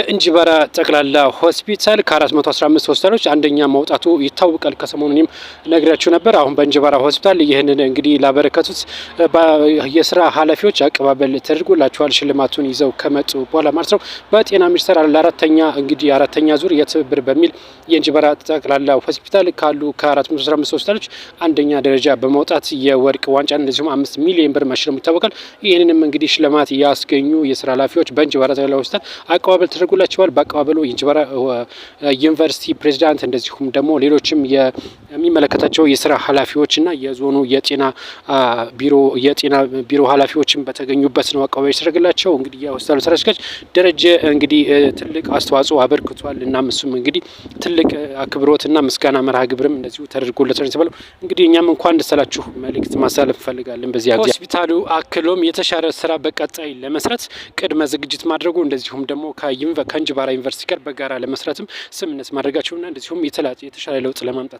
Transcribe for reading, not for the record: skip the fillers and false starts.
እንጂባራ ጠቅላላ ሆስፒታል ከ415 ሆስፒታሎች አንደኛ መውጣቱ ይታወቃል። ከሰሞኑንም ነግሬያችሁ ነበር። አሁን በእንጂባራ ሆስፒታል ይህንን እንግዲህ ላበረከቱት የስራ ኃላፊዎች አቀባበል ተደርጎላቸዋል። ሽልማቱን ይዘው ከመጡ በኋላ ማለት ነው። በጤና ሚኒስቴር አራተኛ ዙር የትብብር በሚል የእንጂባራ ጠቅላላ ሆስፒታል ካሉ ከ415 ሆስፒታሎች አንደኛ ደረጃ በመውጣት የወርቅ ዋንጫ እንደዚሁም 5 ሚሊዮን ብር መሸለሙ ይታወቃል። ይህንንም እንግዲህ ሽልማት ያስገኙ የስራ ኃላፊዎች በእንጂባራ ጠቅላላ ሆስፒታል አቀባበል ተደርጎላቸዋል። በአቀባበሉ የእንጂባራ ዩኒቨርሲቲ ፕሬዚዳንት እንደዚሁም ደግሞ ሌሎችም የሚመለከታቸው የስራ ኃላፊዎችና የዞኑ የጤና ቢሮ ኃላፊዎችም በተገኙበት ነው አቀባበል የተደረገላቸው። እንግዲህ የሆስፒታሉ ስራ አስኪያጅ ደረጀ እንግዲህ ትልቅ አስተዋጽኦ አበርክቷል እና እሱም እንግዲህ ትልቅ አክብሮትና ምስጋና መርሃ ግብርም እንደዚሁ ተደርጎለት ነው የተባለው። እንግዲህ እኛም እንኳን ደስ አላችሁ መልእክት ማሳለፍ እንፈልጋለን። በዚህ ሆስፒታሉ አክሎም የተሻለ ስራ በቀጣይ ለመስራት ቅድመ ዝግጅት ማድረጉ እንደዚሁም ደግሞ ከእንጂባራ ዩኒቨርሲቲ ጋር በጋራ ለመስራትም ስምምነት ማድረጋቸውና እንደዚሁም የተሻለ ለውጥ ለማምጣት